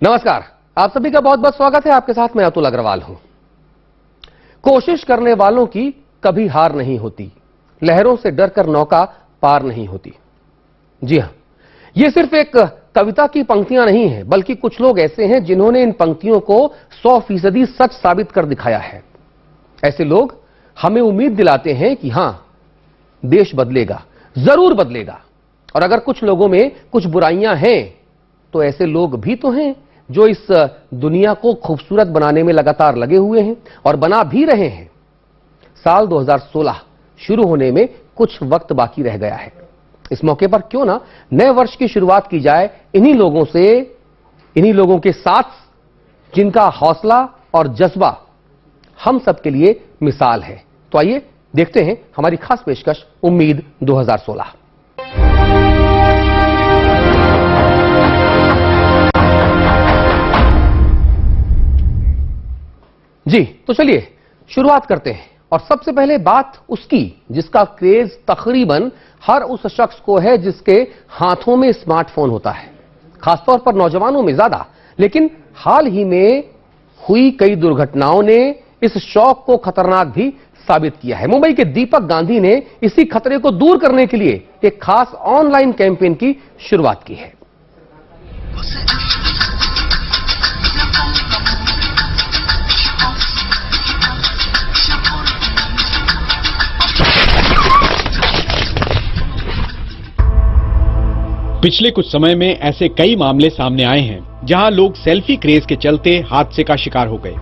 नमस्कार, आप सभी का बहुत बहुत स्वागत है। आपके साथ मैं अतुल अग्रवाल हूं। कोशिश करने वालों की कभी हार नहीं होती, लहरों से डरकर नौका पार नहीं होती। जी हां, यह सिर्फ एक कविता की पंक्तियां नहीं है, बल्कि कुछ लोग ऐसे हैं जिन्होंने इन पंक्तियों को 100% सच साबित कर दिखाया है। ऐसे लोग हमें उम्मीद दिलाते हैं कि हां, देश बदलेगा, जरूर बदलेगा। और अगर कुछ लोगों में कुछ बुराइयां हैं, तो ऐसे लोग भी तो हैं जो इस दुनिया को खूबसूरत बनाने में लगातार लगे हुए हैं और बना भी रहे हैं। साल 2016 शुरू होने में कुछ वक्त बाकी रह गया है। इस मौके पर क्यों ना नए वर्ष की शुरुआत की जाए इन्हीं लोगों से, इन्हीं लोगों के साथ जिनका हौसला और जज्बा हम सबके लिए मिसाल है। तो आइए देखते हैं हमारी खास पेशकश उम्मीद 2016। जी तो चलिए शुरुआत करते हैं। और सबसे पहले बात उसकी जिसका क्रेज तकरीबन हर उस शख्स को है जिसके हाथों में स्मार्टफोन होता है, खासतौर पर नौजवानों में ज्यादा। लेकिन हाल ही में हुई कई दुर्घटनाओं ने इस शौक को खतरनाक भी साबित किया है। मुंबई के दीपक गांधी ने इसी खतरे को दूर करने के लिए एक खास ऑनलाइन कैंपेन की शुरुआत की है। पिछले कुछ समय में ऐसे कई मामले सामने आए हैं जहां लोग सेल्फी क्रेज के चलते हादसे का शिकार हो गए।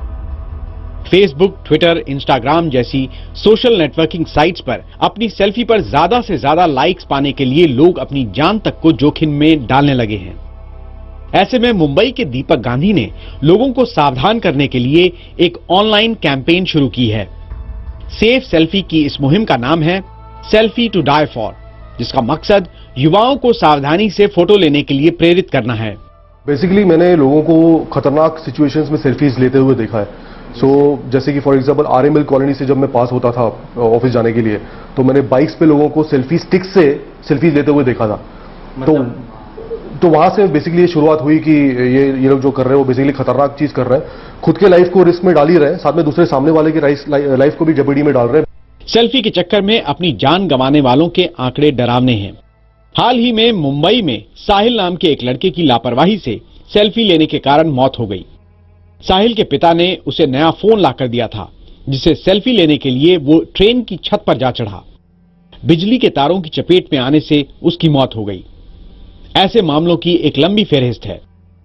फेसबुक, ट्विटर, इंस्टाग्राम जैसी सोशल नेटवर्किंग साइट्स पर अपनी सेल्फी पर ज्यादा से ज्यादा लाइक्स पाने के लिए लोग अपनी जान तक को जोखिम में डालने लगे हैं। ऐसे में मुंबई के दीपक गांधी ने लोगों को सावधान करने के लिए एक ऑनलाइन कैंपेन शुरू की है। सेफ सेल्फी की इस मुहिम का नाम है सेल्फी टू डाई फॉर, जिसका मकसद युवाओं को सावधानी से फोटो लेने के लिए प्रेरित करना है। बेसिकली मैंने लोगों को खतरनाक सिचुएशंस में सेल्फीज लेते हुए देखा है। जैसे कि फॉर एग्जांपल आरएमएल कॉलोनी से जब मैं पास होता था ऑफिस जाने के लिए, तो मैंने बाइक्स पे लोगों को सेल्फी स्टिक से सेल्फीज लेते हुए देखा था। तो वहां से बेसिकली ये शुरुआत हुई कि ये लोग जो कर रहे हैं वो बेसिकली खतरनाक चीज कर रहे हैं। खुद के लाइफ को रिस्क में डाल ही रहे हैं, साथ में दूसरे सामने वाले की लाइफ को भी जबड़ी में डाल रहे हैं। सेल्फी के चक्कर में अपनी जान गंवाने वालों के आंकड़े डरावने हैं। हाल ही में मुंबई में साहिल नाम के एक लड़के की लापरवाही से सेल्फी लेने के कारण मौत हो गई। साहिल के पिता ने उसे नया फोन लाकर दिया था, जिसे सेल्फी लेने के लिए वो ट्रेन की छत पर जा चढ़ा। बिजली के तारों की चपेट में आने से उसकी मौत हो गई। ऐसे मामलों की एक लंबी फहरिस्त है।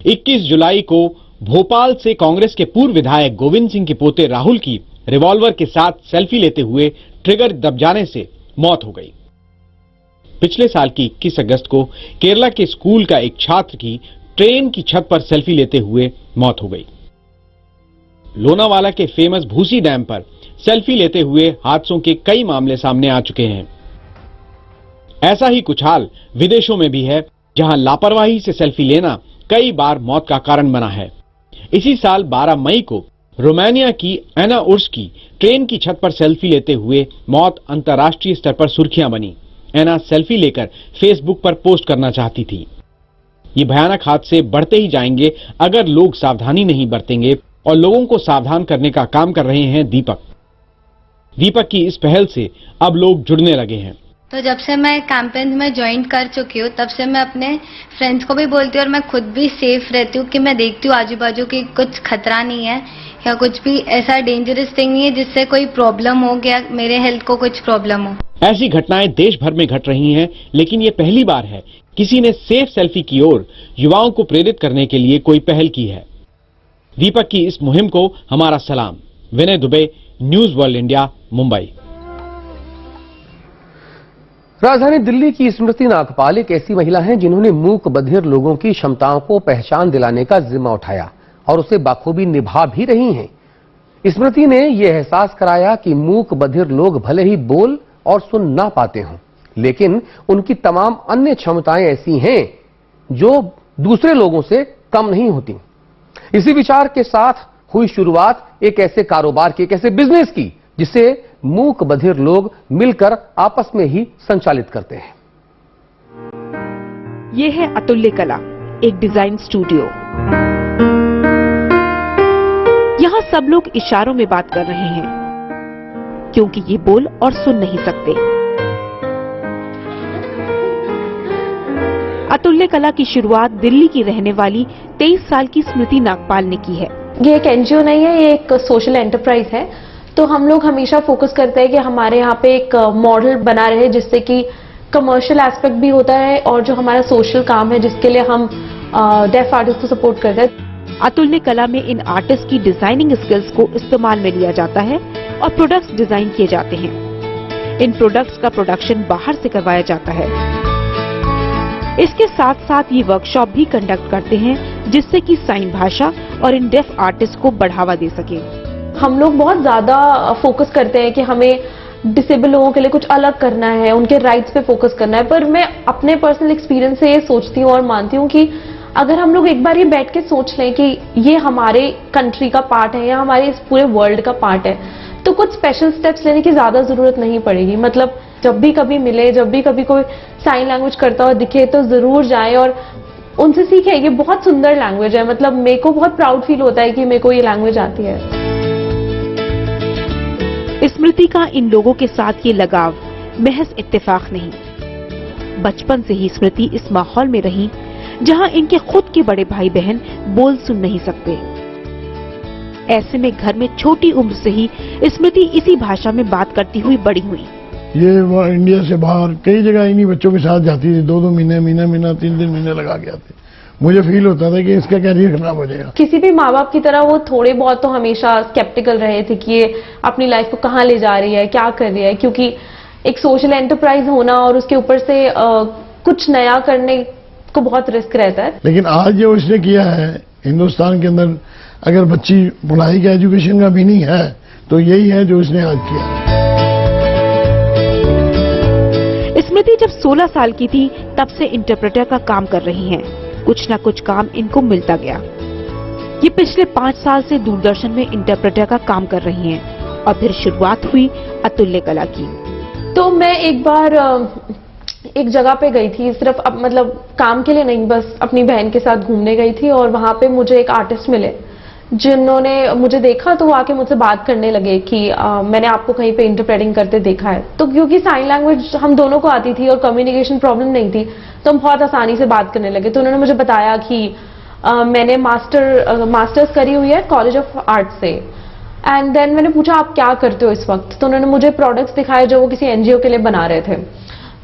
21 जुलाई को भोपाल से कांग्रेस के पूर्व विधायक गोविंद सिंह के पोते राहुल की रिवॉल्वर के साथ सेल्फी लेते हुए ट्रिगर दब जाने से मौत हो गई। पिछले साल की 21 अगस्त को केरला के स्कूल का एक छात्र की ट्रेन की छत पर सेल्फी लेते हुए मौत हो गई। लोनावाला के फेमस भूसी डैम पर सेल्फी लेते हुए हादसों के कई मामले सामने आ चुके हैं। ऐसा ही कुछ हाल विदेशों में भी है, जहां लापरवाही से सेल्फी लेना कई बार मौत का कारण बना है। इसी साल 12 मई को रोमानिया की एना उर्स की ट्रेन की छत पर सेल्फी लेते हुए मौत अंतर्राष्ट्रीय स्तर पर सुर्खियां बनी। एना सेल्फी लेकर फेसबुक पर पोस्ट करना चाहती थी। ये भयानक हादसे बढ़ते ही जाएंगे अगर लोग सावधानी नहीं बरतेंगे, और लोगों को सावधान करने का काम कर रहे हैं दीपक की इस पहल से अब लोग जुड़ने लगे हैं। तो जब से मैं कैंपेन में ज्वाइन कर चुकी हूँ, तब से मैं अपने फ्रेंड्स को भी बोलती हूँ और मैं खुद भी सेफ रहती हूँ कि मैं देखती हूँ आजू बाजू की कुछ खतरा नहीं है या कुछ भी ऐसा डेंजरस थिंग नहीं है जिससे कोई प्रॉब्लम हो गया, मेरे हेल्थ को कुछ प्रॉब्लम हो। ऐसी घटनाएं देश भर में घट रही हैं, लेकिन ये पहली बार है किसी ने सेफ सेल्फी की ओर युवाओं को प्रेरित करने के लिए कोई पहल की है। दीपक की इस मुहिम को हमारा सलाम। Vinay Dubey, news world India, Mumbai. राजधानी दिल्ली की स्मृति नागपाल एक ऐसी महिला हैं जिन्होंने मूक बधिर लोगों की क्षमताओं को पहचान दिलाने का जिम्मा उठाया और उसे बाखूबी निभा भी रही हैं। स्मृति ने यह एहसास कराया कि मूक बधिर लोग भले ही बोल और सुन ना पाते हों, लेकिन उनकी तमाम अन्य क्षमताएं ऐसी हैं जो दूसरे लोगों से कम नहीं होती। इसी विचार के साथ हुई शुरुआत एक ऐसे कारोबार की, एक ऐसे बिजनेस की, जिसे मूक बधिर लोग मिलकर आपस में ही संचालित करते हैं। यह है अतुल्य कला, एक डिजाइन स्टूडियो। यहाँ सब लोग इशारों में बात कर रहे हैं, क्योंकि ये बोल और सुन नहीं सकते। अतुल्य कला की शुरुआत दिल्ली की रहने वाली 23 साल की स्मृति नागपाल ने की है। ये एक एनजीओ नहीं है, ये एक सोशल एंटरप्राइज है। तो हम लोग हमेशा फोकस करते हैं कि हमारे यहाँ पे एक मॉडल बना रहे जिससे कि कमर्शियल एस्पेक्ट भी होता है और जो हमारा सोशल काम है जिसके लिए हम डेफ आर्टिस्ट को सपोर्ट करते हैं। अतुल्य कला में इन आर्टिस्ट की डिजाइनिंग स्किल्स को इस्तेमाल में लिया जाता है और प्रोडक्ट्स डिजाइन किए जाते हैं। इन प्रोडक्ट्स का प्रोडक्शन बाहर से करवाया जाता है। इसके साथ साथ ये वर्कशॉप भी कंडक्ट करते हैं जिससे कि साइन भाषा और इन डेफ आर्टिस्ट को बढ़ावा दे सके। हम लोग बहुत ज्यादा फोकस करते हैं कि हमें डिसेबल लोगों के लिए कुछ अलग करना है, उनके राइट्स पे फोकस करना है। पर मैं अपने पर्सनल एक्सपीरियंस से ये सोचती हूँ और मानती हूँ कि अगर हम लोग एक बार ये बैठ के सोच लें कि ये हमारे कंट्री का पार्ट है या हमारे इस पूरे वर्ल्ड का पार्ट है, तो कुछ स्पेशल स्टेप्स लेने की ज्यादा जरूरत नहीं पड़ेगी। मतलब जब भी कभी मिले, जब भी कभी कोई साइन लैंग्वेज करता हुआ दिखे तो जरूर जाए और उनसे सीखे। ये बहुत सुंदर लैंग्वेज है। मतलब मेरे को बहुत प्राउड फील होता है कि मेरे को ये लैंग्वेज आती है। स्मृति का इन लोगों के साथ ये लगाव महज इत्तेफाक नहीं, बचपन से ही स्मृति इस माहौल में रही जहां इनके खुद के बड़े भाई बहन बोल सुन नहीं सकते। ऐसे में घर में छोटी उम्र से ही स्मृति इसी भाषा में बात करती हुई बड़ी हुई। ये वो इंडिया से बाहर कई जगह इन्हीं बच्चों के साथ जाती थी, 2-2 महीने 3-3 महीने लगा के आते। मुझे फील होता था कि इसका कैरियर खराब हो जाएगा। किसी भी माँ बाप की तरह वो थोड़े बहुत तो हमेशा स्केप्टिकल रहे थे कि ये अपनी लाइफ को कहाँ ले जा रही है, क्या कर रही है, क्योंकि एक सोशल एंटरप्राइज होना और उसके ऊपर से कुछ नया करने को बहुत रिस्क रहता है। लेकिन आज जो इसने किया है हिंदुस्तान के अंदर, अगर बच्ची पढ़ाई का एजुकेशन का भी नहीं है तो यही है जो इसने आज किया। स्मृति जब 16 साल की थी तब से इंटरप्रेटर का काम कर रही हैं। कुछ न कुछ काम इनको मिलता गया। ये पिछले 5 साल से दूरदर्शन में इंटरप्रेटर का काम कर रही हैं और फिर शुरुआत हुई अतुल्य कला की। तो मैं एक बार एक जगह पे गई थी, सिर्फ मतलब काम के लिए नहीं, बस अपनी बहन के साथ घूमने गई थी और वहां पे मुझे एक आर्टिस्ट मिले जिन्होंने मुझे देखा तो वो आके मुझसे बात करने लगे कि मैंने आपको कहीं पे इंटरप्रेटिंग करते देखा है। तो क्योंकि साइन लैंग्वेज हम दोनों को आती थी और कम्युनिकेशन प्रॉब्लम नहीं थी तो हम बहुत आसानी से बात करने लगे। तो उन्होंने मुझे बताया कि मैंने मास्टर्स करी हुई है कॉलेज ऑफ आर्ट से। एंड देन मैंने पूछा आप क्या करते हो इस वक्त, तो उन्होंने मुझे प्रोडक्ट्स दिखाए जो वो किसी एनजीओ के लिए बना रहे थे।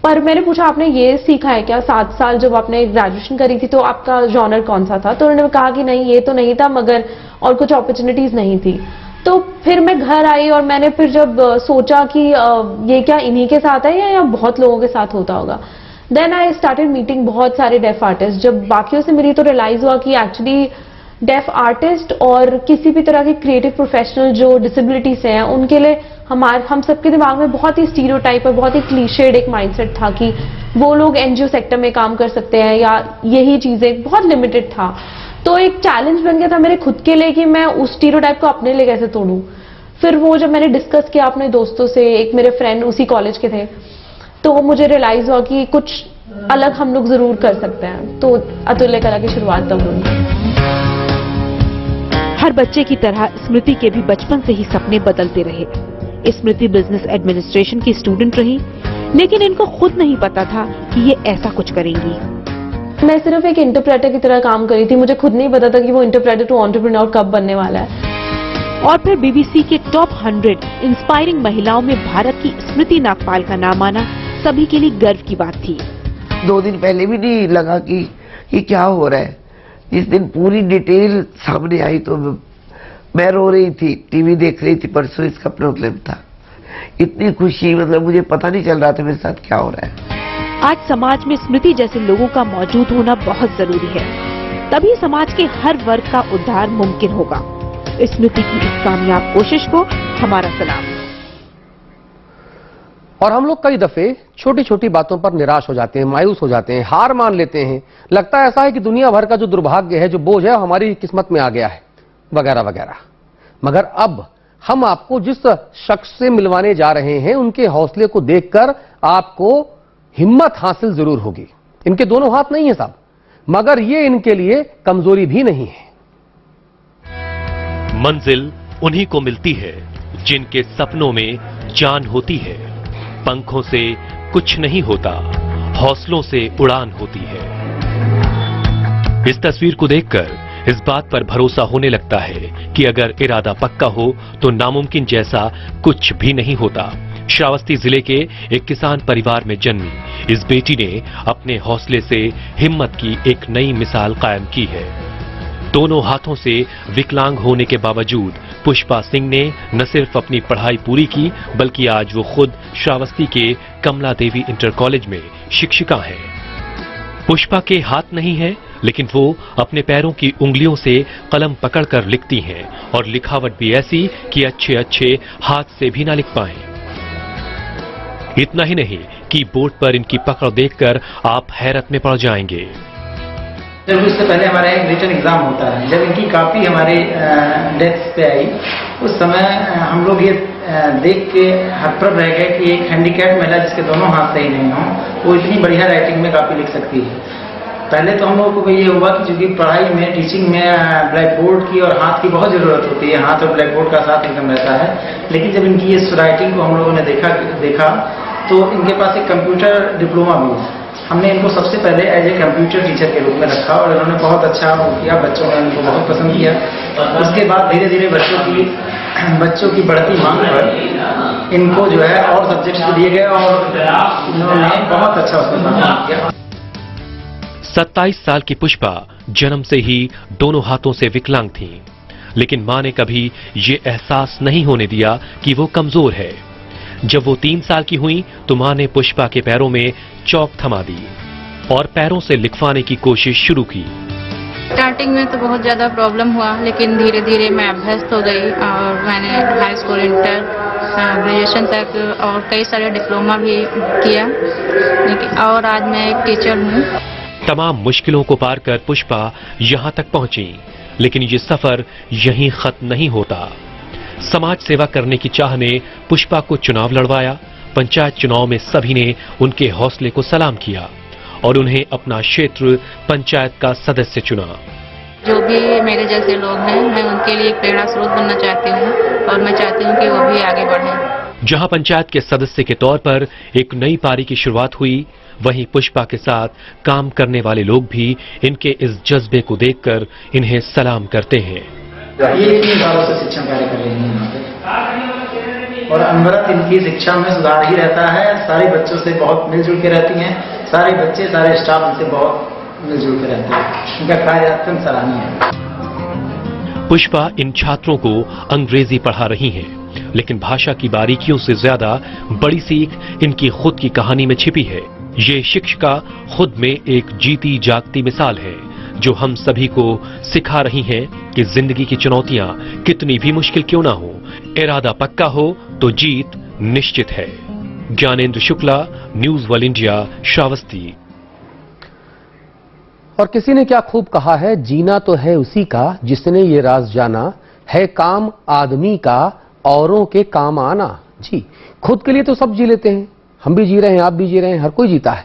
पर मैंने पूछा आपने ये सीखा है क्या, 7 साल जब आपने ग्रेजुएशन करी थी तो आपका जॉनर कौन सा था? तो उन्होंने कहा कि नहीं ये तो नहीं था, मगर और कुछ अपॉर्चुनिटीज नहीं थी। तो फिर मैं घर आई और मैंने फिर जब सोचा कि ये क्या इन्हीं के साथ है या बहुत लोगों के साथ होता होगा। देन आई स्टार्टेड मीटिंग बहुत सारे डेफ आर्टिस्ट। जब बाकियों से मिली तो रियलाइज हुआ कि एक्चुअली डेफ आर्टिस्ट और किसी भी तरह के क्रिएटिव प्रोफेशनल जो डिसेबिलिटी से हैं उनके लिए हम सबके दिमाग में बहुत ही स्टीरियोटाइप और बहुत ही क्लीशेड एक माइंडसेट था कि वो लोग एनजीओ सेक्टर में काम कर सकते हैं या यही चीजें बहुत लिमिटेड था। तो एक चैलेंज बन गया था मेरे खुद के लिए कि मैं उस स्टीरियोटाइप को अपने लिए कैसे तोड़ूं। फिर वो जब मैंने डिस्कस किया अपने दोस्तों से, एक मेरे फ्रेंड उसी कॉलेज के थे, तो मुझे रियलाइज हुआ कि कुछ अलग हम लोग जरूर कर सकते हैं। तो अतुल्य कला की शुरुआत तब हुई। हर बच्चे की तरह स्मृति के भी बचपन से ही सपने बदलते रहे। स्मृति बिजनेस एडमिनिस्ट्रेशन की स्टूडेंट रही, लेकिन इनको खुद नहीं पता था कि ये ऐसा कुछ करेंगी। मैं सिर्फ एक इंटरप्रेटर की तरह काम करी थी, मुझे खुद नहीं पता था कि वो इंटरप्रेटर टू एंटरप्रेन्योर कब बनने वाला है। और फिर बीबीसी के टॉप 100 इंस्पायरिंग महिलाओं में भारत की स्मृति नागपाल का नाम आना सभी के लिए गर्व की बात थी। 2 दिन पहले भी नहीं लगा कि क्या हो रहा है। जिस दिन पूरी डिटेल सामने आई तो मैं रो रही थी, टीवी देख रही थी, परसों इसका प्रोग्राम था। इतनी खुशी, मतलब मुझे पता नहीं चल रहा था मेरे साथ क्या हो रहा है। आज समाज में स्मृति जैसे लोगों का मौजूद होना बहुत जरूरी है, तभी समाज के हर वर्ग का उद्धार मुमकिन होगा। स्मृति की इस कामयाब कोशिश को हमारा सलाम। और हम लोग कई दफे छोटी छोटी बातों पर निराश हो जाते हैं, मायूस हो जाते हैं, हार मान लेते हैं। लगता है ऐसा है कि दुनिया भर का जो दुर्भाग्य है, जो बोझ है, हमारी किस्मत में आ गया है, वगैरह वगैरह। मगर अब हम आपको जिस शख्स से मिलवाने जा रहे हैं उनके हौसले को देखकर आपको हिम्मत हासिल जरूर होगी। इनके दोनों हाथ नहीं है साहब, मगर ये इनके लिए कमजोरी भी नहीं है। मंजिल उन्हीं को मिलती है जिनके सपनों में जान होती है। पंखों से कुछ नहीं होता, हौसलों से उड़ान होती है। इस तस्वीर को देखकर इस बात पर भरोसा होने लगता है कि अगर इरादा पक्का हो तो नामुमकिन जैसा कुछ भी नहीं होता। श्रावस्ती जिले के एक किसान परिवार में जन्मी इस बेटी ने अपने हौसले से हिम्मत की एक नई मिसाल कायम की है। दोनों हाथों से विकलांग होने के बावजूद पुष्पा सिंह ने न सिर्फ अपनी पढ़ाई पूरी की बल्कि आज वो खुद श्रावस्ती के कमला देवी इंटर कॉलेज में शिक्षिका हैं। पुष्पा के हाथ नहीं है लेकिन वो अपने पैरों की उंगलियों से कलम पकड़कर लिखती हैं और लिखावट भी ऐसी कि अच्छे हाथ से भी ना लिख पाएं। इतना ही नहीं कि बोर्ड पर इनकी पकड़ देखकर आप हैरत में पड़ जाएंगे। जब उससे पहले हमारा एक रिटन एग्जाम होता है, जब इनकी कॉपी हमारे डेस्क पे आई उस समय हम लोग ये देख के हतप्रभ रह गए कि एक हैंडीकैप महिला जिसके दोनों हाथ सही नहीं हो वो इतनी बढ़िया राइटिंग में कॉपी लिख सकती है। पहले तो हम लोगों को ये हुआ कि चूंकि पढ़ाई में टीचिंग में ब्लैक बोर्ड की और हाथ की बहुत जरूरत होती है, हाथ और ब्लैक बोर्ड का साथ एकदम रहता है। लेकिन जब इनकी इस राइटिंग को हम लोगों ने देखा तो इनके पास एक कंप्यूटर डिप्लोमा भी है। हमने इनको सबसे पहले एज ए कंप्यूटर टीचर के रूप में रखा और इन्होंने बहुत अच्छा किया, बच्चों ने इनको बहुत पसंद किया। उसके बाद धीरे धीरे बच्चों की बढ़ती मांग पर इनको जो है और सब्जेक्ट्स भी दिए गए और इन्होंने बहुत अच्छा उसमें परफॉर्म किया। 27 साल की पुष्पा जन्म से ही दोनों हाथों से विकलांग थी, लेकिन मां ने कभी ये एहसास नहीं होने दिया कि वो कमजोर है। जब वो 3 साल की हुई तो मां ने पुष्पा के पैरों में चौक थमा दी और पैरों से लिखवाने की कोशिश शुरू की। स्टार्टिंग में तो बहुत ज्यादा प्रॉब्लम हुआ, लेकिन धीरे धीरे मैं अभ्यस्त हो गई और मैंने हाई स्कूल, इंटर, ग्रेजुएशन तक और कई सारे डिप्लोमा भी किया, लेकिन और आज मैं एक टीचर हूँ। तमाम मुश्किलों को पार कर पुष्पा यहां तक पहुंची, लेकिन ये सफर यहीं खत्म नहीं होता। समाज सेवा करने की चाह ने पुष्पा को चुनाव लड़वाया। पंचायत चुनाव में सभी ने उनके हौसले को सलाम किया और उन्हें अपना क्षेत्र पंचायत का सदस्य चुना। जो भी मेरे जैसे लोग हैं, मैं उनके लिए प्रेरणा स्रोत बनना चाहती हूँ और मैं चाहती हूँ कि वो भी आगे बढ़ें। जहां पंचायत के सदस्य के तौर पर एक नई पारी की शुरुआत हुई, वहीं पुष्पा के साथ काम करने वाले लोग भी इनके इस जज्बे को देखकर इन्हें सलाम करते हैं। ये 3 सालों से शिक्षा कार्य कर रही है यहाँ पे और अनवरत इनकी शिक्षा में सुधार ही रहता है। सारे बच्चों से बहुत मिलजुल के रहती हैं, सारे बच्चे, सारे स्टाफ इनसे बहुत मिलजुल के रहते हैं। इनका कार्य अत्यंत सराहनीय है। पुष्पा इन छात्रों को अंग्रेजी पढ़ा रही हैं, लेकिन भाषा की बारीकियों से ज्यादा बड़ी सीख इनकी खुद की कहानी में छिपी है। ये शिक्षिका खुद में एक जीती जागती मिसाल है जो हम सभी को सिखा रही हैं कि जिंदगी की चुनौतियां कितनी भी मुश्किल क्यों ना हो, इरादा पक्का हो तो जीत निश्चित है। Gyanendra Shukla, news world India, Shravasti. और किसी ने क्या खूब कहा है, जीना तो है उसी का जिसने ये राज जाना, है काम आदमी का औरों के काम आना। जी, खुद के लिए तो सब जी लेते हैं, हम भी जी रहे हैं, आप भी जी रहे हैं, हर कोई जीता है।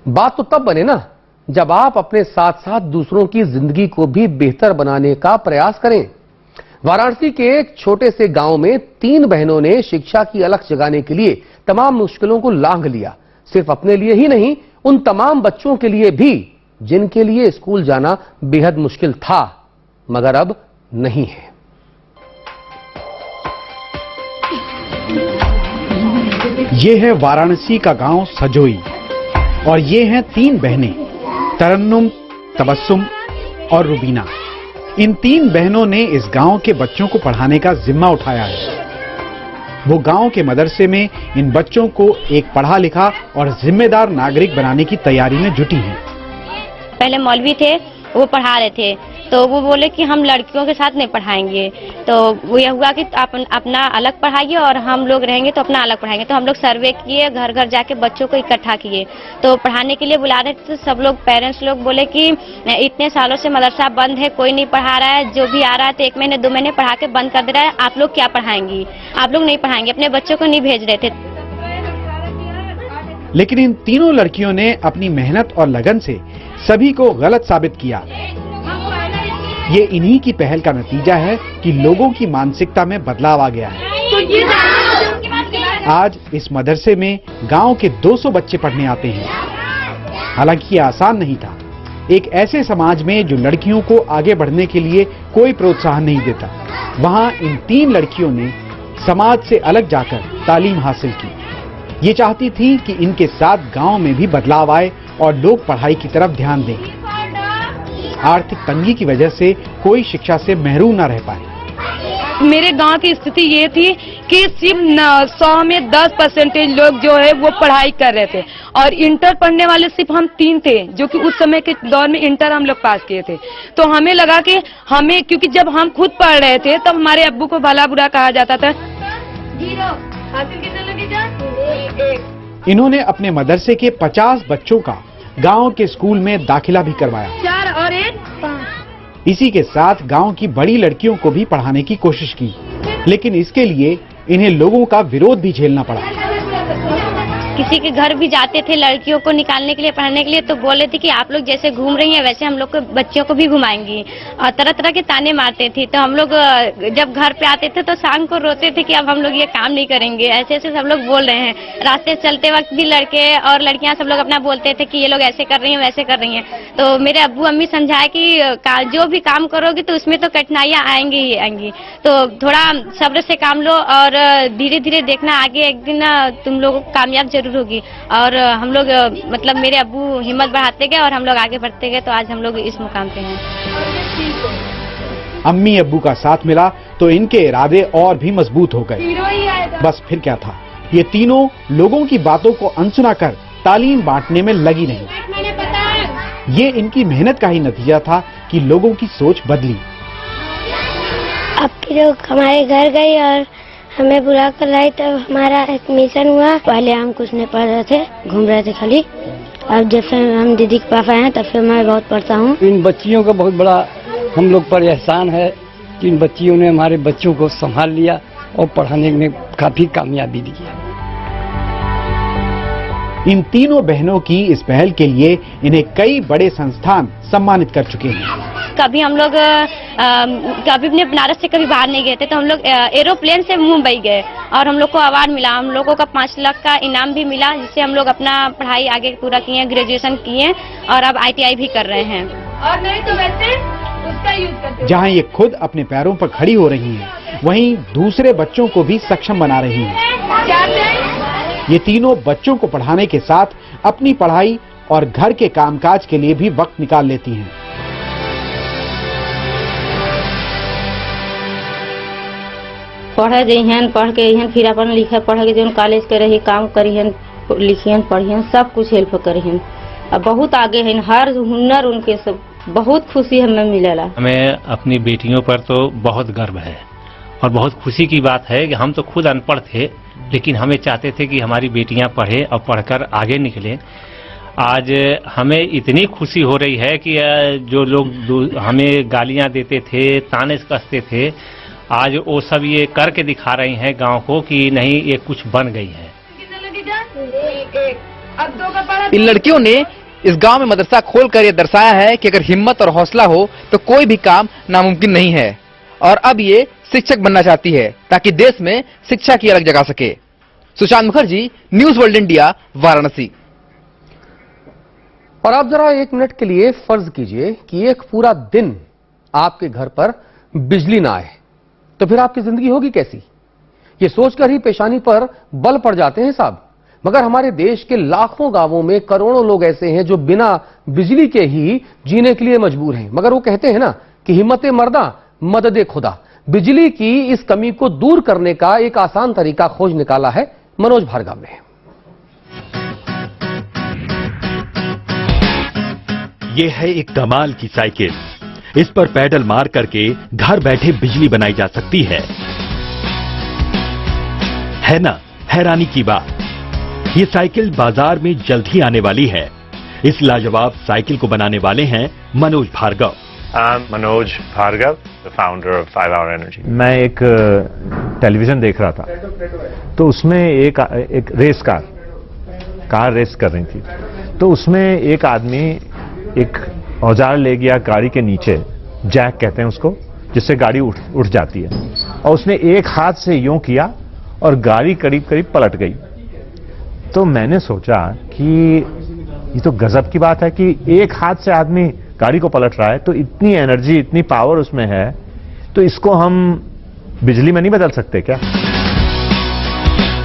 बात तो तब बने ना जब आप अपने साथ साथ दूसरों की जिंदगी को भी बेहतर बनाने का प्रयास करें। वाराणसी के एक छोटे से गांव में 3 बहनों ने शिक्षा की अलख जगाने के लिए तमाम मुश्किलों को लांघ लिया। सिर्फ अपने लिए ही नहीं, उन तमाम बच्चों के लिए भी जिनके लिए स्कूल जाना बेहद मुश्किल था, मगर अब नहीं है। ये है वाराणसी का गांव सजोई और ये हैं 3 बहनें, तरन्नुम, तबस्सुम और रुबीना। इन 3 बहनों ने इस गांव के बच्चों को पढ़ाने का जिम्मा उठाया है। वो गांव के मदरसे में इन बच्चों को एक पढ़ा लिखा और जिम्मेदार नागरिक बनाने की तैयारी में जुटी हैं। पहले मौलवी थे, वो पढ़ा रहे थे, तो वो बोले कि हम लड़कियों के साथ नहीं पढ़ाएंगे। तो वो यह हुआ कि आप अपना अलग पढ़ाइए और हम लोग रहेंगे तो अपना अलग पढ़ाएंगे। तो हम लोग सर्वे किए, घर घर जाके बच्चों को इकट्ठा किए, तो पढ़ाने के लिए बुला रहे थे। तो सब लोग, पेरेंट्स लोग बोले कि इतने सालों से मदरसा बंद है, कोई नहीं पढ़ा रहा है, जो भी आ रहा है तो 1 महीने 2 महीने पढ़ा के बंद कर दे रहा है, आप लोग क्या पढ़ाएंगी, आप लोग नहीं पढ़ाएंगे, अपने बच्चों को नहीं भेज रहे थे। लेकिन इन तीनों लड़कियों ने अपनी मेहनत और लगन से सभी को गलत साबित किया। ये इन्हीं की पहल का नतीजा है कि लोगों की मानसिकता में बदलाव आ गया है। आज इस मदरसे में गांव के 200 बच्चे पढ़ने आते हैं। हालांकि ये आसान नहीं था। एक ऐसे समाज में जो लड़कियों को आगे बढ़ने के लिए कोई प्रोत्साहन नहीं देता, वहां इन 3 लड़कियों ने समाज से अलग जाकर तालीम हासिल की। ये चाहती थी कि इनके साथ गांव में भी बदलाव आए और लोग पढ़ाई की तरफ ध्यान दें। आर्थिक तंगी की वजह से कोई शिक्षा से महरूम न रह पाए। मेरे गांव की स्थिति ये थी कि सिर्फ 100 में 10% लोग जो है वो पढ़ाई कर रहे थे और इंटर पढ़ने वाले सिर्फ हम 3 थे, जो कि उस समय के दौर में इंटर हम लोग पास किए थे। तो हमें लगा कि हमें, क्योंकि जब हम खुद पढ़ रहे थे तब हमारे अब्बू को भला बुरा कहा जाता था। इन्होंने अपने मदरसे के 50 बच्चों का गांव के स्कूल में दाखिला भी करवाया। 4 और 1 5। इसी के साथ गांव की बड़ी लड़कियों को भी पढ़ाने की कोशिश की, लेकिन इसके लिए इन्हें लोगों का विरोध भी झेलना पड़ा। किसी के घर भी जाते थे लड़कियों को निकालने के लिए, पढ़ाने के लिए, तो बोले थे कि आप लोग जैसे घूम रही हैं वैसे हम लोग को बच्चों को भी घुमाएंगी, और तरह तरह के ताने मारते थे। तो हम लोग जब घर पे आते थे तो शाम को रोते थे कि अब हम लोग ये काम नहीं करेंगे, ऐसे ऐसे सब लोग बोल रहे हैं। रास्ते चलते वक्त भी लड़के और लड़कियां सब लोग अपना बोलते थे कि ये लोग ऐसे कर रही हैं वैसे कर रही हैं। तो मेरे अब्बू अम्मी समझाए कि जो भी काम करोगे तो उसमें तो कठिनाइयाँ आएंगी ही आएंगी, तो थोड़ा सब्र से काम लो और धीरे धीरे देखना, आगे एक दिन तुम लोग कामयाब जरूर होगी। और हम लोग मतलब मेरे अब्बू हिम्मत बढ़ाते गए और हम लोग आगे बढ़ते गए, तो आज हम लोग इस मुकाम पे हैं। अम्मी अब्बू का साथ मिला तो इनके इरादे और भी मजबूत हो गए। बस फिर क्या था, ये तीनों लोगों की बातों को अनसुना कर तालीम बांटने में लगी नहीं। ये इनकी मेहनत का ही नतीजा था कि लोगों की सोच बदली। अब लोग हमारे घर गए और हमें बुला कर लाई, तब हमारा एडमिशन हुआ। पहले हम कुछ नहीं पढ़ रहे थे, घूम रहे थे खाली। अब जब से हम दीदी के पास आए हैं तब से मैं बहुत पढ़ता हूँ। इन बच्चियों का बहुत बड़ा हम लोग पर एहसान है कि इन बच्चियों ने हमारे बच्चों को संभाल लिया और पढ़ाने में काफी कामयाबी दी है। इन तीनों बहनों की इस पहल के लिए इन्हें कई बड़े संस्थान सम्मानित कर चुके हैं। कभी हम लोग कभी अपने बनारस से कभी बाहर नहीं गए थे, तो हम लोग एरोप्लेन से मुंबई गए और हम लोग को अवार्ड मिला। हम लोगों का 5 लाख का इनाम भी मिला, जिससे हम लोग अपना पढ़ाई आगे पूरा किए, ग्रेजुएशन किए और अब ITI भी कर रहे हैं। और नहीं तो वैसे उसका यूज करते। जहां ये खुद अपने पैरों पर खड़ी हो रही हैं, वहीं दूसरे बच्चों को भी सक्षम बना रही हैं। ये तीनों बच्चों को पढ़ाने के साथ अपनी पढ़ाई और घर के कामकाज के लिए भी वक्त निकाल लेती हैं। पढ़े गई हैं, पढ़ के हैं, फिर अपन लिखे पढ़ के जो कॉलेज के रही काम करी हैं, लिखी हैं, पढ़ी हैं, सब कुछ हेल्प करी हैं। अब बहुत आगे हैं, हर हुनर उनके सब बहुत खुशी हमें मिलेला। हमें अपनी बेटियों पर तो बहुत गर्व है और बहुत खुशी की बात है कि हम तो खुद अनपढ़ थे, लेकिन हमें चाहते थे कि हमारी बेटियां पढ़ें और पढ़कर आगे निकलें। आज हमें इतनी खुशी हो रही है कि जो लोग हमें गालियां देते थे, ताने कसते थे, आज वो सब ये करके दिखा रही हैं गांव को कि नहीं, ये कुछ बन गई है। इन लड़कियों ने इस गांव में मदरसा खोलकर यह दर्शाया है कि अगर हिम्मत और हौसला हो तो कोई भी काम नामुमकिन नहीं है। और अब ये शिक्षक बनना चाहती है ताकि देश में शिक्षा की अलग जगा सके। Sushant Mukherjee, news world India, Varanasi. और आप जरा 1 मिनट के लिए फर्ज कीजिए कि एक पूरा दिन आपके घर पर बिजली ना आए, तो फिर आपकी जिंदगी होगी कैसी? ये सोचकर ही पेशानी पर बल पड़ जाते हैं साहब। मगर हमारे देश के लाखों गांवों में करोड़ों लोग ऐसे हैं जो बिना बिजली के ही जीने के लिए मजबूर हैं। मगर वो कहते हैं ना कि हिम्मत मर्दा मदद खुदा। बिजली की इस कमी को दूर करने का एक आसान तरीका खोज निकाला है मनोज भार्गव ने। ये है एक कमाल की साइकिल। इस पर पैडल मार करके घर बैठे बिजली बनाई जा सकती है ना हैरानी की बात। ये साइकिल बाजार में जल्द ही आने वाली है। इस लाजवाब साइकिल को बनाने वाले हैं Manoj Bhargava. Manoj Bhargava, the founder of 5 Hour Energy। मैं एक टेलीविजन देख रहा था, तो उसमें एक रेस कार रेस कर रही थी। तो उसमें एक आदमी एक औजार ले गया गाड़ी के नीचे जैक कहते हैं उसको, जिससे गाड़ी उठ जाती है, और उसने एक हाथ से यूं किया और गाड़ी करीब करीब पलट गई। तो मैंने सोचा कि ये तो गजब की बात है कि एक हाथ से आदमी गाड़ी को पलट रहा है, तो इतनी एनर्जी, इतनी पावर उसमें है, तो इसको हम बिजली में नहीं बदल सकते क्या?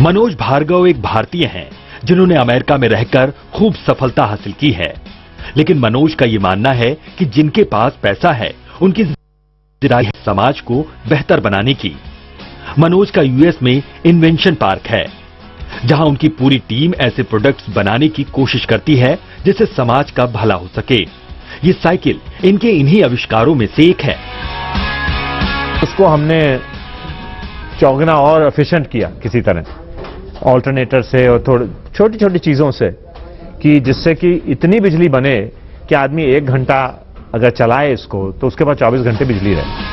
मनोज भार्गव एक भारतीय हैं जिन्होंने अमेरिका में रहकर खूब सफलता हासिल की है, लेकिन मनोज का ये मानना है कि जिनके पास पैसा है उनकी जिम्मेदारी है समाज को बेहतर बनाने की। मनोज का यूएस में इन्वेंशन पार्क है, जहां उनकी पूरी टीम ऐसे प्रोडक्ट्स बनाने की कोशिश करती है जिससे समाज का भला हो सके। ये साइकिल इनके इन्हीं आविष्कारों में से एक है। उसको हमने चौगुना और एफिशिएंट किया किसी तरह, ऑल्टरनेटर से और थोड़ी छोटी छोटी चीजों से, कि जिससे कि इतनी बिजली बने कि आदमी 1 घंटा अगर चलाए इसको तो उसके बाद 24 घंटे बिजली रहे।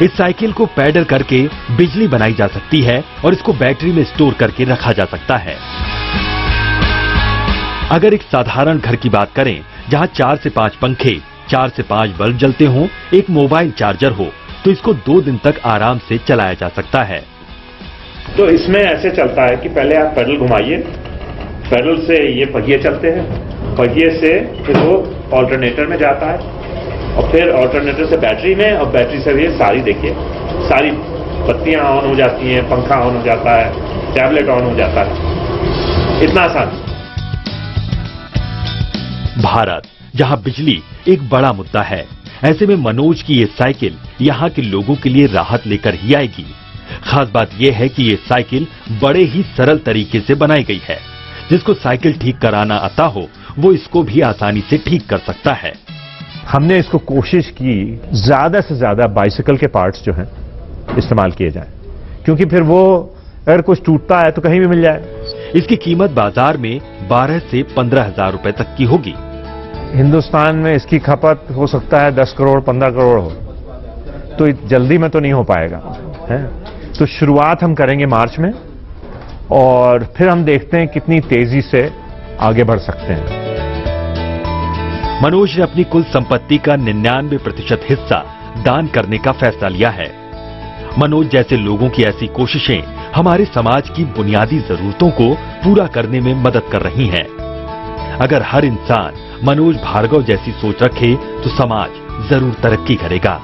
इस साइकिल को पैडल करके बिजली बनाई जा सकती है और इसको बैटरी में स्टोर करके रखा जा सकता है। अगर एक साधारण घर की बात करें जहां 4 से 5 पंखे, 4 से 5 बल्ब जलते हों, एक मोबाइल चार्जर हो, तो इसको 2 दिन तक आराम से चलाया जा सकता है। तो इसमें ऐसे चलता है कि पहले आप पैडल घुमाइए, पैडल से ये पहिए चलते हैं, पहिए से फिर वो ऑल्टरनेटर में जाता है, और फिर ऑल्टरनेटर से बैटरी में, और बैटरी से भी सारी देखिए सारी बत्तियां ऑन हो जाती हैं, पंखा ऑन हो जाता है, टैबलेट ऑन हो जाता है। इतना आसान। भारत, जहां बिजली एक बड़ा मुद्दा है, ऐसे में मनोज की ये साइकिल यहां के लोगों के लिए राहत लेकर ही आएगी। खास बात यह है कि ये साइकिल बड़े ही सरल तरीके से बनाई गई है। जिसको साइकिल ठीक कराना आता हो वो इसको भी आसानी से ठीक कर सकता है। हमने इसको कोशिश की ज्यादा से ज्यादा बाइसिकल के पार्ट्स जो हैं इस्तेमाल किए जाएं, क्योंकि फिर वो अगर कुछ टूटता है तो कहीं भी मिल जाए। इसकी कीमत बाजार में 12 से 15 हजार रुपए तक की होगी। हिंदुस्तान में इसकी खपत हो सकता है 10 करोड़ 15 करोड़ हो, तो जल्दी में तो नहीं हो पाएगा है। तो शुरुआत हम करेंगे मार्च में, और फिर हम देखते हैं कितनी तेजी से आगे बढ़ सकते हैं। मनोज ने अपनी कुल संपत्ति का 99% हिस्सा दान करने का फैसला लिया है। मनोज जैसे लोगों की ऐसी कोशिशें हमारे समाज की बुनियादी जरूरतों को पूरा करने में मदद कर रही हैं। अगर हर इंसान मनोज भार्गव जैसी सोच रखे तो समाज जरूर तरक्की करेगा।